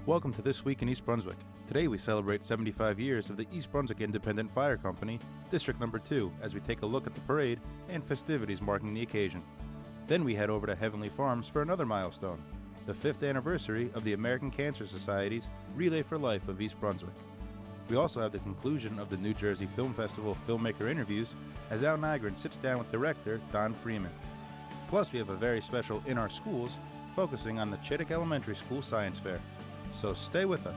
Welcome to This Week in East Brunswick. Today we celebrate 75 years of the East Brunswick Independent Fire Company, District Number 2, as we take a look at the parade and festivities marking the occasion. Then we head over to Heavenly Farms for another milestone, the 5th anniversary of the American Cancer Society's Relay for Life of East Brunswick. We also have the conclusion of the New Jersey Film Festival filmmaker interviews as Al Nygren sits down with director Don Freeman. Plus we have a very special In Our Schools focusing on the Chittick Elementary School Science Fair. So stay with us.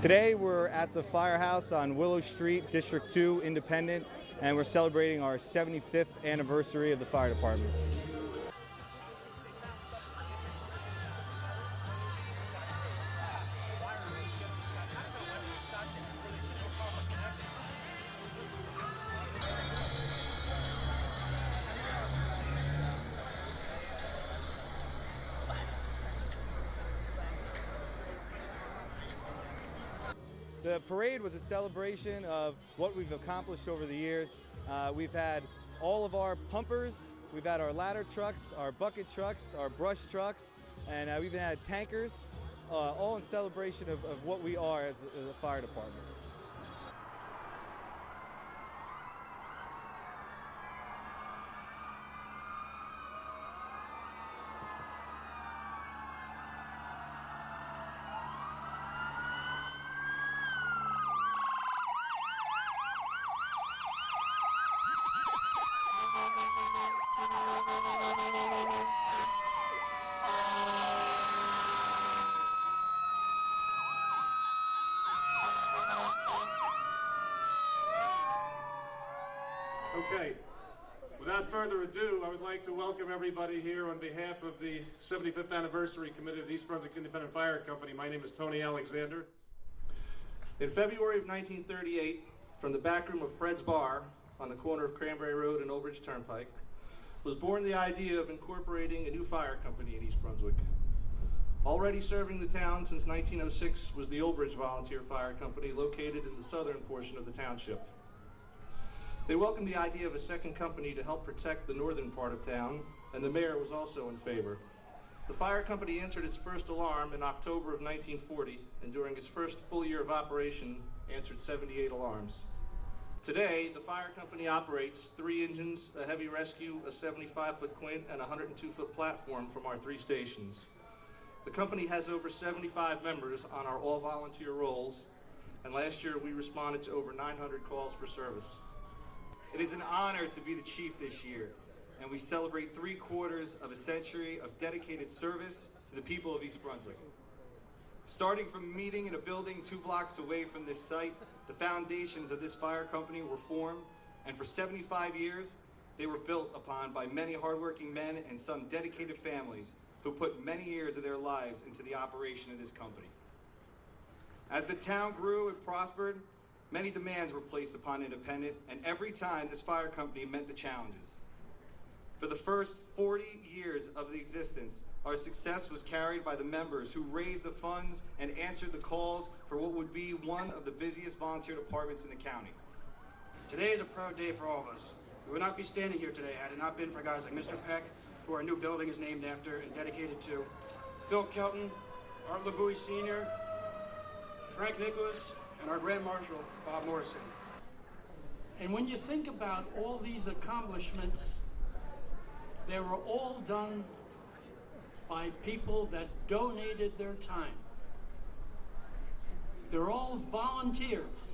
Today we're at the firehouse on Willow Street, District 2, Independent, and we're celebrating our 75th anniversary of the fire department. The parade was a celebration of what we've accomplished over the years. We've had all of our pumpers, we've had our ladder trucks, our bucket trucks, our brush trucks, and we've even had tankers, all in celebration of what we are as a fire department. Okay, without further ado, I would like to welcome everybody here on behalf of the 75th Anniversary Committee of the East Brunswick Independent Fire Company. My name is Tony Alexander. In February of 1938, from the back room of Fred's Bar on the corner of Cranberry Road and Old Bridge Turnpike, was born the idea of incorporating a new fire company in East Brunswick. Already serving the town since 1906 was the Old Bridge Volunteer Fire Company, located in the southern portion of the township. They welcomed the idea of a second company to help protect the northern part of town, and the mayor was also in favor. The fire company answered its first alarm in October of 1940, and during its first full year of operation, answered 78 alarms. Today, the fire company operates 3 engines, a heavy rescue, a 75-foot quint, and a 102-foot platform from our 3 stations. The company has over 75 members on our all-volunteer rolls, and last year we responded to over 900 calls for service. It is an honor to be the chief this year, and we celebrate 3/4 of a century of dedicated service to the people of East Brunswick. Starting from a meeting in a building 2 blocks away from this site, the foundations of this fire company were formed, and for 75 years, they were built upon by many hardworking men and some dedicated families who put many years of their lives into the operation of this company. As the town grew and prospered, many demands were placed upon Independent, and every time this fire company met the challenges. For the first 40 years of the existence, our success was carried by the members who raised the funds and answered the calls for what would be one of the busiest volunteer departments in the county. Today is a proud day for all of us. We would not be standing here today had it not been for guys like Mr. Peck, who our new building is named after and dedicated to, Phil Kelton, Art LeBouy Sr., Frank Nicholas, and our Grand Marshal, Bob Morrison. And when you think about all these accomplishments, they were all done by people that donated their time. They're all volunteers.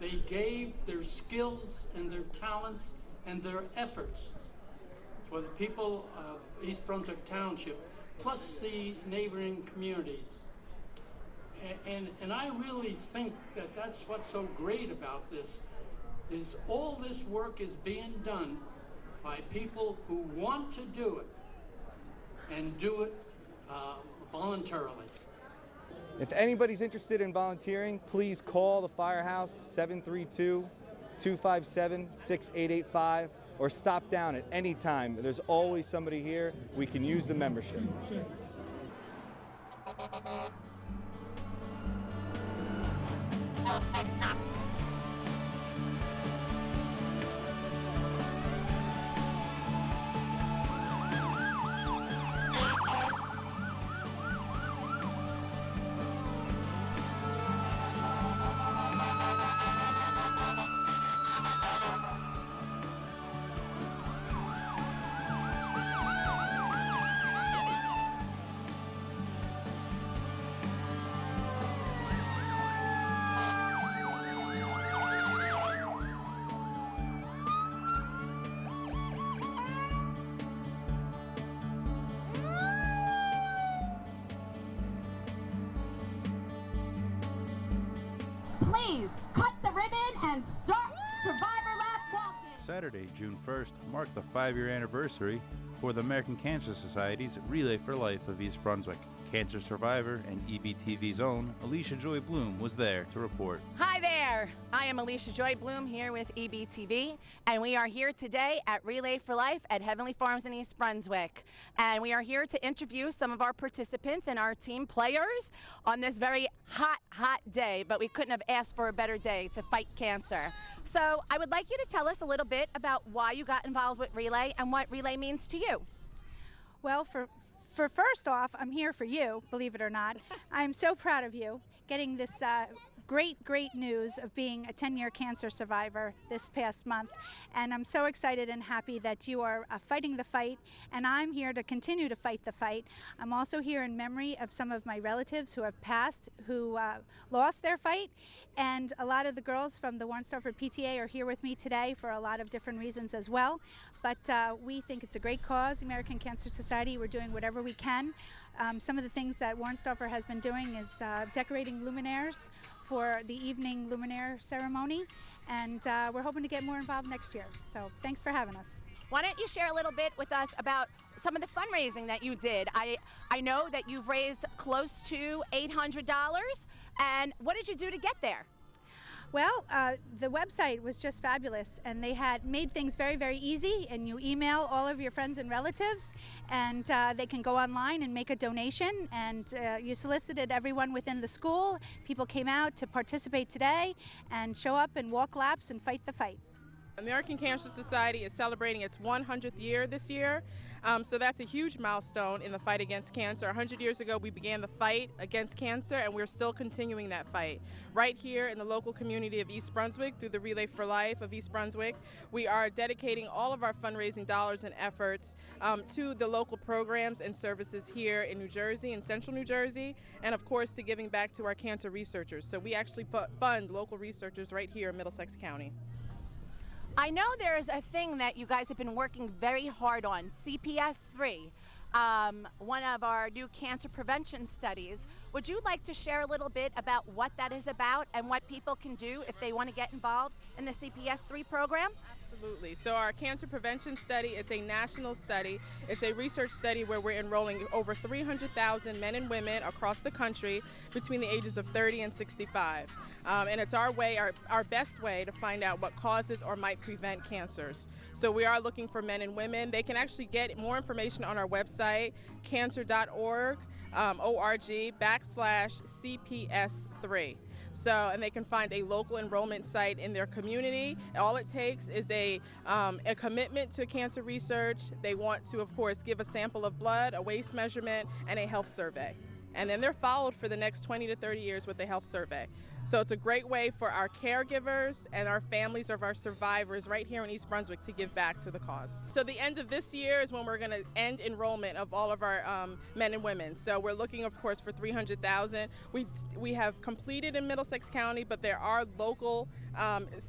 They gave their skills and their talents and their efforts for the people of East Brunswick Township, plus the neighboring communities. And I really think that that's what's so great about this, is all this work is being done by people who want to do it and do it voluntarily. If anybody's interested in volunteering, please call the firehouse 732-257-6885 or stop down at any time. There's always somebody here. We can use the membership. Please cut the ribbon and start Survivor Lap walking. Saturday, June 1st, marked the 5-year anniversary for the American Cancer Society's Relay for Life of East Brunswick. Cancer survivor and EBTV's own Alicia Joy Bloom was there to report. Hi there! I am Alicia Joy Bloom here with EBTV, and we are here today at Relay for Life at Heavenly Farms in East Brunswick. And we are here to interview some of our participants and our team players on this very hot day, but we couldn't have asked for a better day to fight cancer. So I would like you to tell us a little bit about why you got involved with Relay and what Relay means to you. Well, for first off, I'm here for you, believe it or not. I'm so proud of you getting this great news of being a 10-year cancer survivor this past month. And I'm so excited and happy that you are fighting the fight, and I'm here to continue to fight the fight. I'm also here in memory of some of my relatives who have passed, who lost their fight, and a lot of the girls from the Warnsdorfer PTA are here with me today for a lot of different reasons as well. But we think it's a great cause, the American Cancer Society. We're doing whatever we can. Some of the things that Warnsdorfer has been doing is decorating luminaires for the evening luminaire ceremony, and we're hoping to get more involved next year. So thanks for having us. Why don't you share a little bit with us about some of the fundraising that you did? I know that you've raised close to $800, and what did you do to get there? Well, the website was just fabulous, and they had made things very easy, and you email all of your friends and relatives, and they can go online and make a donation, and you solicited everyone within the school. People came out to participate today and show up and walk laps and fight the fight. American Cancer Society is celebrating its 100th year this year, so that's a huge milestone in the fight against cancer. 100 years ago we began the fight against cancer, and we're still continuing that fight. Right here in the local community of East Brunswick through the Relay for Life of East Brunswick, we are dedicating all of our fundraising dollars and efforts to the local programs and services here in New Jersey, in central New Jersey, and of course to giving back to our cancer researchers. So we actually fund local researchers right here in Middlesex County. I know there's a thing that you guys have been working very hard on, CPS-3, one of our new cancer prevention studies. Would you like to share a little bit about what that is about and what people can do if they want to get involved in the CPS-3 program? Absolutely. So our cancer prevention study, it's a national study. It's a research study where we're enrolling over 300,000 men and women across the country between the ages of 30 and 65. And it's our best way to find out what causes or might prevent cancers. So we are looking for men and women. They can actually get more information on our website, cancer.org, org/CPS3. So, and they can find a local enrollment site in their community. All it takes is a commitment to cancer research. They want to, of course, give a sample of blood, a waist measurement, and a health survey. And then they're followed for the next 20 to 30 years with a health survey. So it's a great way for our caregivers and our families of our survivors right here in East Brunswick to give back to the cause. So the end of this year is when we're going to end enrollment of all of our men and women. So we're looking, of course, for 300,000. We have completed in Middlesex County, but there are local,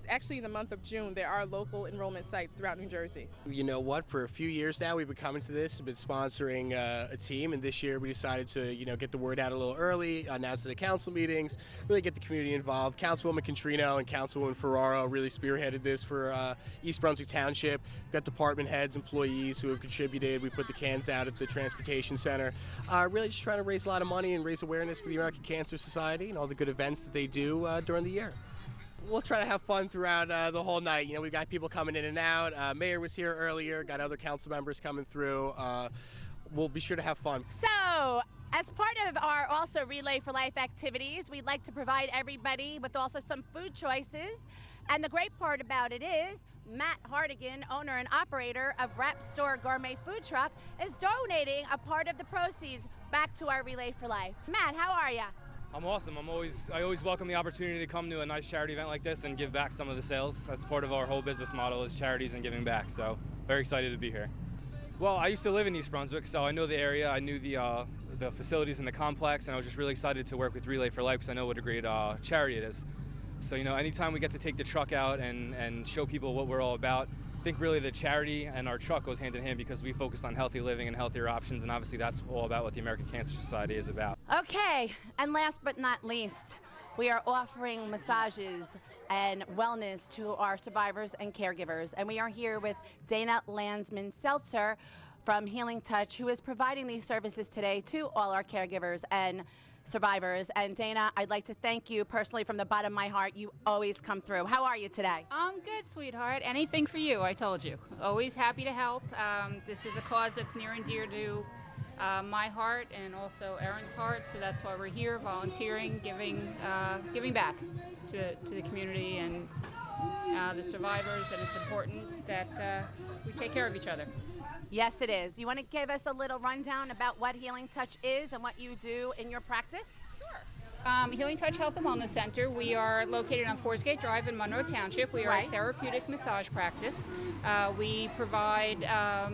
actually in the month of June, there are local enrollment sites throughout New Jersey. You know what, for a few years now we've been coming to this, we've been sponsoring a team, and this year we decided to, get the word out a little early, announce it at council meetings, really get the community involved. Councilwoman Contrino and Councilwoman Ferraro really spearheaded this for East Brunswick Township. We've got department heads, employees who have contributed. We put the cans out at the transportation center. Really just trying to raise a lot of money and raise awareness for the American Cancer Society and all the good events that they do during the year. we'll try to have fun throughout the whole night. You know, we've got people coming in and out. Mayor was here earlier, got other council members coming through. We'll be sure to have fun. So, as part of our also Relay for Life activities, we'd like to provide everybody with also some food choices. And the great part about it is Matt Hardigan, owner and operator of Wrap Store Gourmet Food Truck, is donating a part of the proceeds back to our Relay for Life. Matt, how are you? I'm awesome. I always welcome the opportunity to come to a nice charity event like this and give back some of the sales. That's part of our whole business model, is charities and giving back. So very excited to be here. Well, I used to live in East Brunswick, so I know the area. I knew the facilities in the complex, and I was just really excited to work with Relay for Life because I know what a great charity it is. So, you know, anytime we get to take the truck out and show people what we're all about, I think really the charity and our truck goes hand in hand because we focus on healthy living and healthier options, and obviously that's all about what the American Cancer Society is about. Okay, and last but not least, we are offering massages and wellness to our survivors and caregivers. And we are here with Dana Landsman-Seltzer from Healing Touch, who is providing these services today to all our caregivers and survivors. And Dana, I'd like to thank you personally from the bottom of my heart. You always come through. How are you today? I'm good, sweetheart. Anything for you, I told you. Always happy to help. This is a cause that's near and dear to my heart and also Erin's heart, so that's why we're here, volunteering, giving back to the community and the survivors, and it's important that we take care of each other. Yes, it is. You want to give us a little rundown about what Healing Touch is and what you do in your practice? Healing Touch Health and Wellness Center. We are located on Forsgate Drive in Monroe Township. We are a therapeutic massage practice. We provide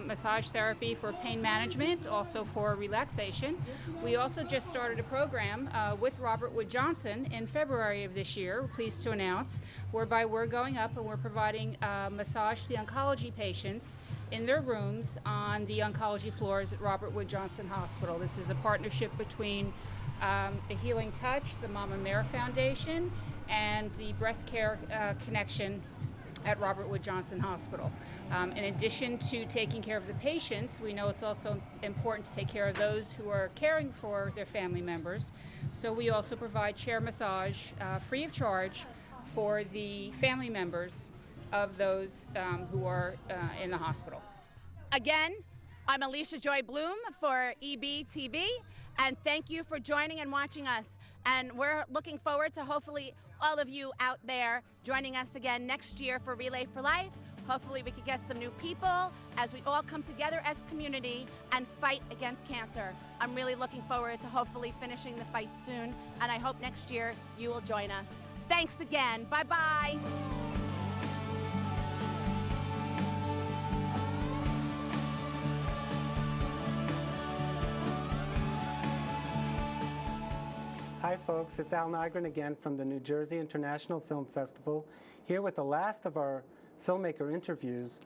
massage therapy for pain management, also for relaxation. We also just started a program with Robert Wood Johnson in February of this year, we're pleased to announce, whereby we're going up and we're providing massage to the oncology patients in their rooms on the oncology floors at Robert Wood Johnson Hospital. This is a partnership between the Healing Touch, the Mama Mare Foundation, and the Breast Care Connection at Robert Wood Johnson Hospital. In addition to taking care of the patients, we know it's also important to take care of those who are caring for their family members. So we also provide chair massage free of charge for the family members of those who are in the hospital. Again, I'm Alicia Joy Bloom for EBTV, and thank you for joining and watching us. And we're looking forward to hopefully all of you out there joining us again next year for Relay for Life. Hopefully we could get some new people as we all come together as a community and fight against cancer. I'm really looking forward to hopefully finishing the fight soon, and I hope next year you will join us. Thanks again. Bye-bye. Hi folks, it's Al Nygren again from the New Jersey International Film Festival, here with the last of our filmmaker interviews.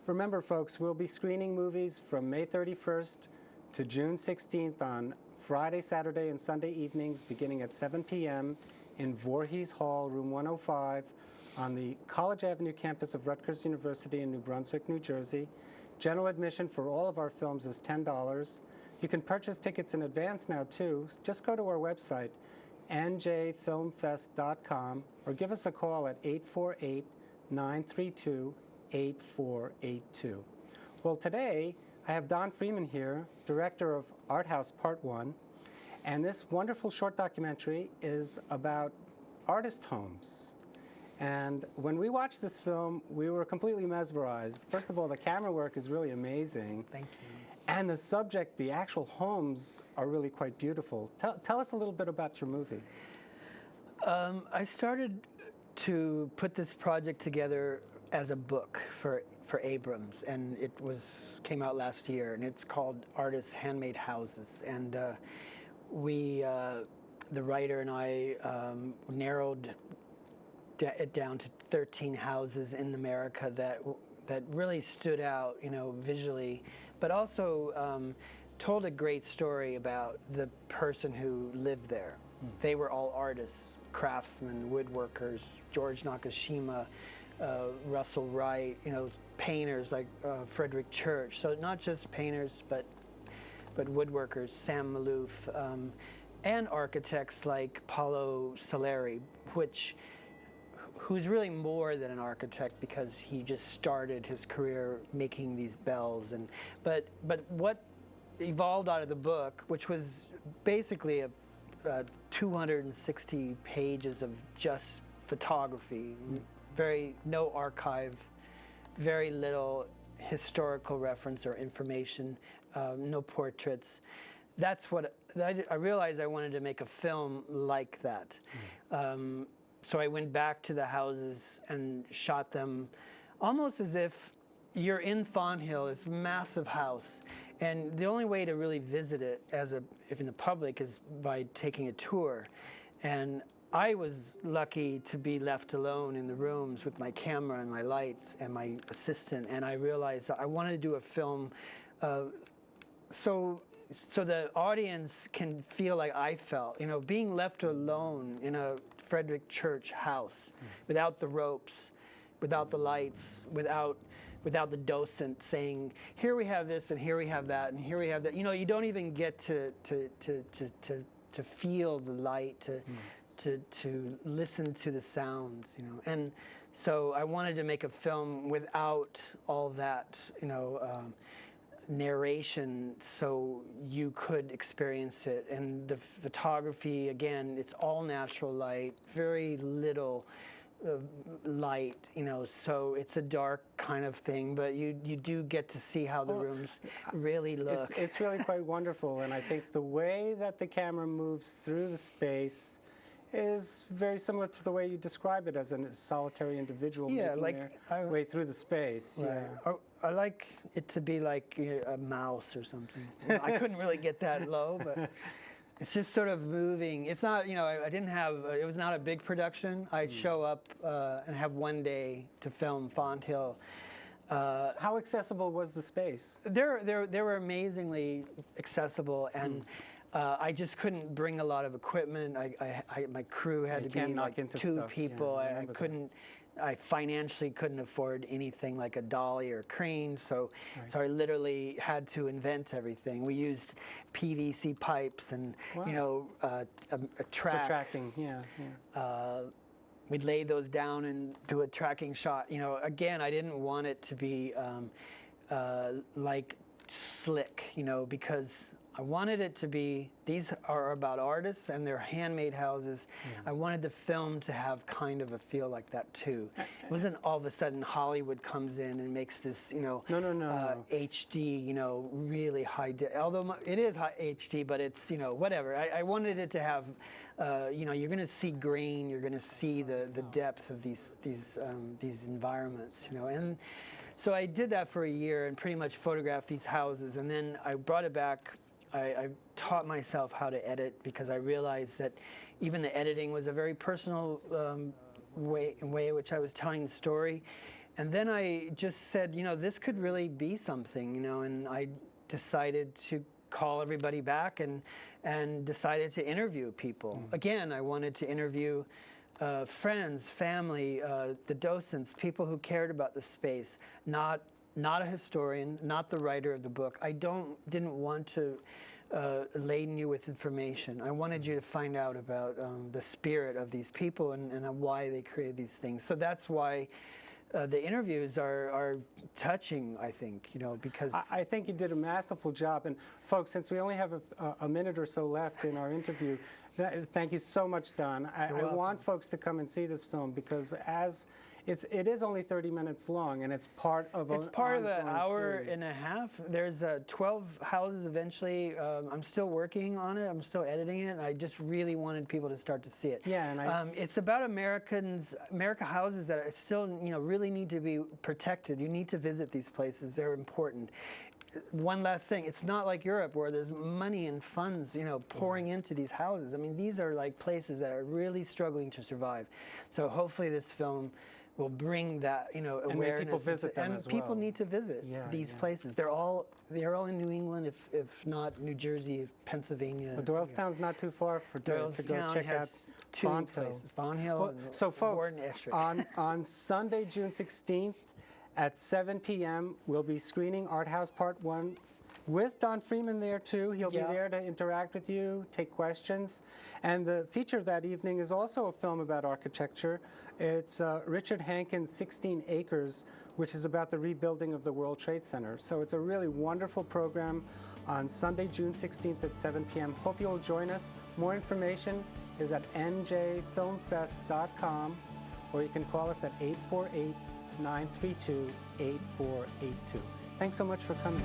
Remember folks, we'll be screening movies from May 31st to June 16th on Friday, Saturday, and Sunday evenings beginning at 7 p.m. in Voorhees Hall, room 105 on the College Avenue campus of Rutgers University in New Brunswick, New Jersey. General admission for all of our films is $10. You can purchase tickets in advance now, too. Just go to our website, njfilmfest.com, or give us a call at 848-932-8482. Well, today, I have Don Freeman here, director of Art House Part 1, and this wonderful short documentary is about artist homes. And when we watched this film, we were completely mesmerized. First of all, the camera work is really amazing. Thank you. And the subject, the actual homes, are really quite beautiful. Tell us a little bit about your movie. I started to put this project together as a book for Abrams, and it came out last year, and it's called Artists' Handmade Houses. And the writer and I narrowed it down to 13 houses in America that really stood out, visually, but also told a great story about the person who lived there. They were all artists, craftsmen, woodworkers, George Nakashima, Russell Wright, painters like Frederick Church. So not just painters, but woodworkers, Sam Malouf, and architects like Paolo Soleri, which who's really more than an architect because he just started his career making these bells. But what evolved out of the book, which was basically a 260 pages of just photography, no archive, very little historical reference or information, no portraits. That's what I realized. I wanted to make a film like that. So I went back to the houses and shot them almost as if you're in Fonthill, this massive house, and the only way to really visit it if in the public is by taking a tour. And I was lucky to be left alone in the rooms with my camera and my lights and my assistant, and I realized that I wanted to do a film so the audience can feel like I felt, being left alone in a Frederick Church house, without the ropes, without the lights, without the docent saying, here we have this and here we have that and here we have that. You don't even get to feel the light, to listen to the sounds, And so I wanted to make a film without all that, narration, so you could experience it. And the photography, again, it's all natural light, very little light, so it's a dark kind of thing, but you do get to see how the rooms really look. It's really quite wonderful, and I think the way that the camera moves through the space is very similar to the way you describe it as a solitary individual making their way through the space. Right. Yeah. I like it to be like a mouse or something. I couldn't really get that low, but it's just sort of moving. It's not, I didn't have, it was not a big production. I'd show up and have one day to film Fonthill. How accessible was the space? They were amazingly accessible, and I just couldn't bring a lot of equipment. My crew had to be like 2 people. Yeah, I couldn't. I financially couldn't afford anything like a dolly or crane, so I literally had to invent everything. We used PVC pipes and a track. For tracking, We'd lay those down and do a tracking shot. Again, I didn't want it to be like slick, because I wanted it to be, these are about artists and their handmade houses. I wanted the film to have kind of a feel like that too. It wasn't all of a sudden Hollywood comes in and makes this, HD, really high, although it is high HD, but it's, whatever. I wanted it to have, you're going to see grain, you're going to see the depth of these environments, and so I did that for a year and pretty much photographed these houses, and then I brought it back. I taught myself how to edit because I realized that even the editing was a very personal way in which I was telling the story. And then I just said, this could really be something, and I decided to call everybody back and decided to interview people. Again, I wanted to interview friends, family, the docents, people who cared about the space, not a historian, not the writer of the book. I didn't want to laden you with information. I wanted you to find out about the spirit of these people and why they created these things. So that's why the interviews are touching, I think, because... I think you did a masterful job. And folks, since we only have a minute or so left in our interview, thank you so much, Don. I want folks to come and see this film because it is only 30 minutes long, and it's part of an hour series. and a half. There's 12 houses eventually. I'm still working on it. I'm still editing it. And I just really wanted people to start to see it. Yeah, and it's about America houses that are still, really need to be protected. You need to visit these places. They're important. One last thing, it's not like Europe where there's money and funds, pouring into these houses. I mean, these are like places that are really struggling to survive. So hopefully this film will bring that, awareness. And people visit them as well. People need to visit these places. They're all in New England, if not New Jersey, Pennsylvania. Well, Doylestown's not too far to go check out Fonthill. Fonthill. So folks, on Sunday, June 16th, at 7 p.m., we'll be screening Art House Part 1 with Don Freeman there too. He'll be there to interact with you, take questions. And the feature that evening is also a film about architecture. It's Richard Hankins' 16 Acres, which is about the rebuilding of the World Trade Center. So it's a really wonderful program on Sunday, June 16th at 7 p.m. Hope you'll join us. More information is at njfilmfest.com, or you can call us at 848-932-8482. Thanks so much for coming.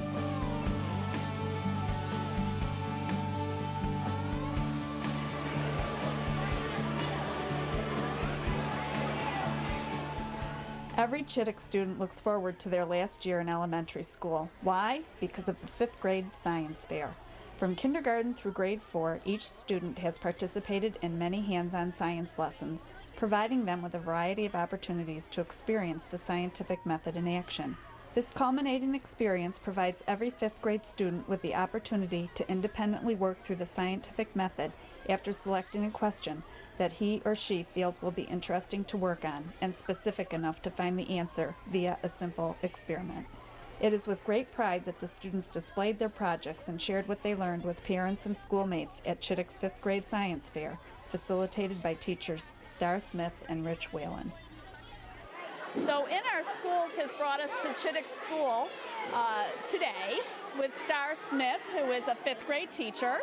Every Chittick student looks forward to their last year in elementary school. Why? Because of the 5th grade science fair. From kindergarten through grade 4, each student has participated in many hands-on science lessons, providing them with a variety of opportunities to experience the scientific method in action. This culminating experience provides every 5th grade student with the opportunity to independently work through the scientific method after selecting a question that he or she feels will be interesting to work on and specific enough to find the answer via a simple experiment. It is with great pride that the students displayed their projects and shared what they learned with parents and schoolmates at Chittick's 5th grade science fair, facilitated by teachers Star Smith and Rich Whalen. So In Our Schools has brought us to Chittick School today with Star Smith, who is a 5th grade teacher.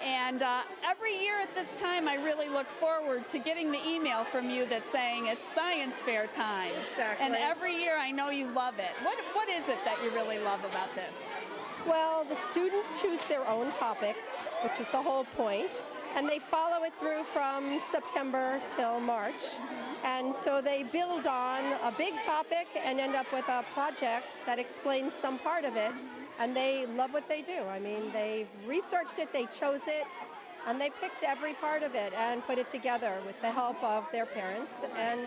And every year at this time, I really look forward to getting the email from you that's saying it's science fair time. Exactly. And every year I know you love it. What is it that you really love about this? Well, the students choose their own topics, which is the whole point, and they follow it through from September till March. And so they build on a big topic and end up with a project that explains some part of it. And they love what they do. I mean, they've researched it, they chose it, and they picked every part of it and put it together with the help of their parents. And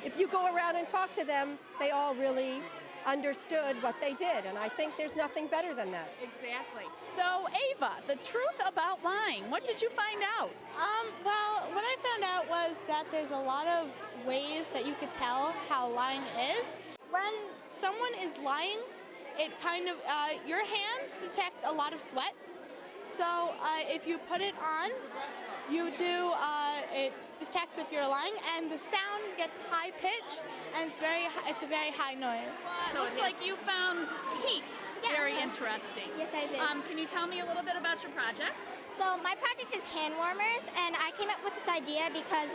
if you go around and talk to them, they all really understood what they did. And I think there's nothing better than that. Exactly. So Ava, the truth about lying, what did you find out? Well, what I found out was that there's a lot of ways that you could tell how lying is. When someone is lying, it kind of, your hands detect a lot of sweat. So if you put it on, you do, it detects if you're lying, and the sound gets high pitched, and it's a very high noise. So it looks like you found heat very interesting. Yes, I did. Can you tell me a little bit about your project? So my project is hand warmers, and I came up with this idea because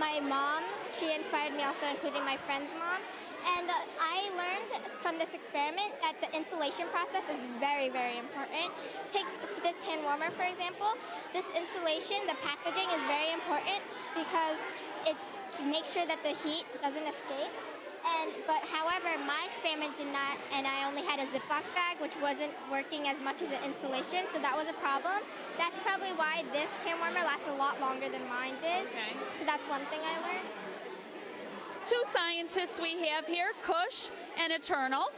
my mom, she inspired me also, including my friend's mom. And I learned from this experiment that the insulation process is very, very important. Take this hand warmer, for example. This insulation, the packaging is very important because it makes sure that the heat doesn't escape. But however, my experiment did not, and I only had a Ziploc bag, which wasn't working as much as an insulation, so that was a problem. That's probably why this hand warmer lasts a lot longer than mine did. Okay. So that's one thing I learned. Two scientists we have here, Kush and Eternal.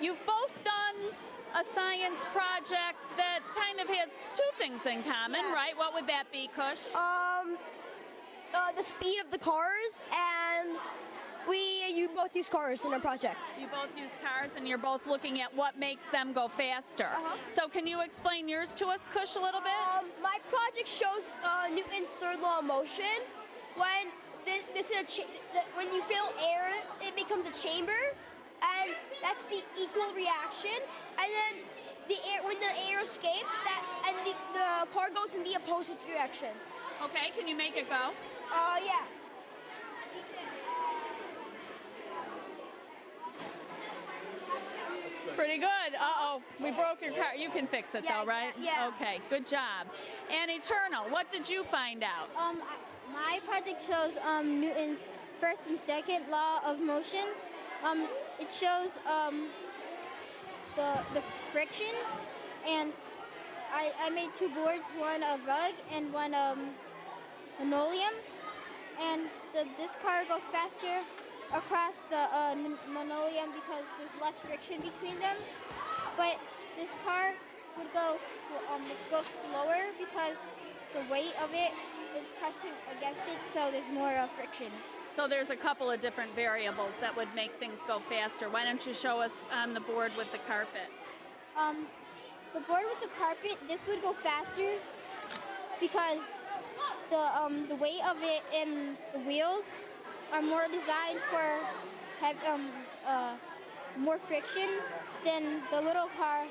You've both done a science project that kind of has two things in common, right? What would that be, Kush? The speed of the cars, and you both use cars in our project. You both use cars, and you're both looking at what makes them go faster. So can you explain yours to us, Kush, a little bit? My project shows Newton's third law of motion. When you fill air, it becomes a chamber, and that's the equal reaction. And then when the air escapes, the car goes in the opposite direction. Okay, can you make it go? Yeah. Pretty good. Uh-oh, we broke your car. You can fix it though, right? Yeah. Okay, good job. And Eternal, what did you find out? My project shows Newton's first and second law of motion. It shows the friction, and I made two boards, one a rug and one linoleum, and this car goes faster across the linoleum because there's less friction between them, but this car would go slower because the weight of it is pressing against it, so there's more friction. So there's a couple of different variables that would make things go faster. Why don't you show us on the board with the carpet? The board with the carpet, this would go faster because the weight of it and the wheels are more designed for more friction than the little car,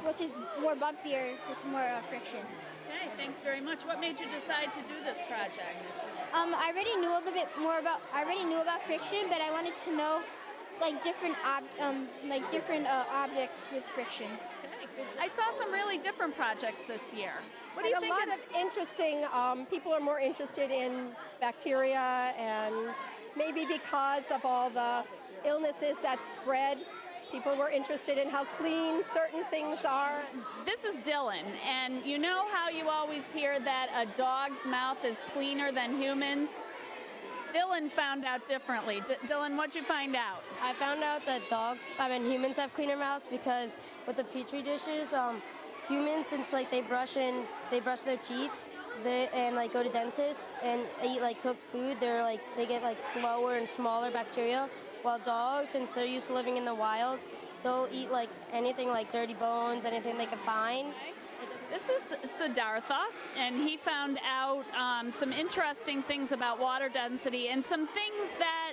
which is more bumpier with more friction. Okay, thanks very much. What made you decide to do this project? I already knew a little bit more about. I already knew about friction, but I wanted to know like different objects with friction. I saw some really different projects this year. What do you think? A lot of interesting. People are more interested in bacteria, and maybe because of all the illnesses that spread, people were interested in how clean certain things are. This is Dylan, and you know how you always hear that a dog's mouth is cleaner than humans? Dylan found out differently. Dylan, what'd you find out? I found out that humans have cleaner mouths because with the Petri dishes, humans, since like they brush their teeth, and like go to dentists and eat like cooked food, they get like slower and smaller bacteria. While dogs, since they're used to living in the wild, they'll eat like anything like dirty bones, anything they can find. This is Siddhartha, and he found out some interesting things about water density and some things that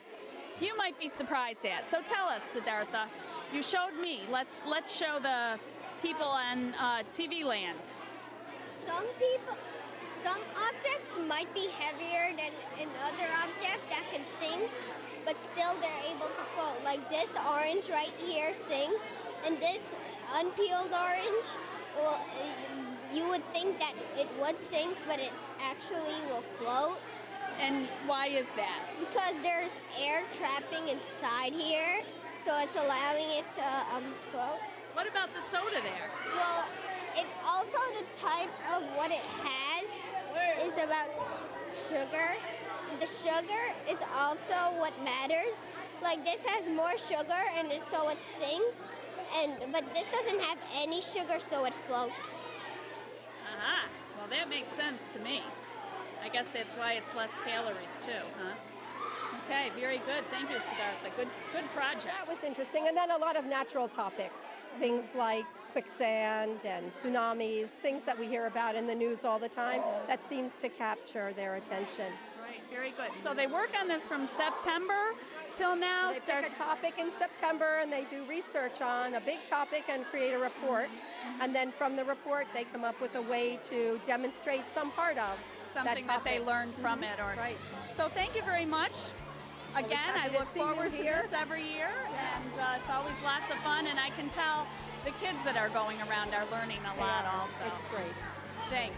you might be surprised at. So tell us, Siddhartha. You showed me. Let's show the people on TV land. Some objects might be heavier than another object that can sink, but still they're able to float. Like this orange right here sinks, and this unpeeled orange, well, you would think that it would sink, but it actually will float. And why is that? Because there's air trapping inside here, so it's allowing it to float. What about the soda there? Well, it also the type of what it has is about sugar. The sugar is also what matters. Like this has more sugar, and so it sinks. But this doesn't have any sugar, so it floats. Aha. Well, that makes sense to me. I guess that's why it's less calories too, huh? Okay, very good. Thank you, Siddhartha. Good project. That was interesting. And then a lot of natural topics, things like quicksand and tsunamis, things that we hear about in the news all the time. That seems to capture their attention. Right, very good. So they work on this from September till now. They pick a topic in September, and they do research on a big topic and create a report. And then from the report, they come up with a way to demonstrate some part of something that they learned from it. Right. So thank you very much. Again, I look forward to this every year, and it's always lots of fun, and I can tell the kids that are going around are learning a lot also. It's great. Thanks.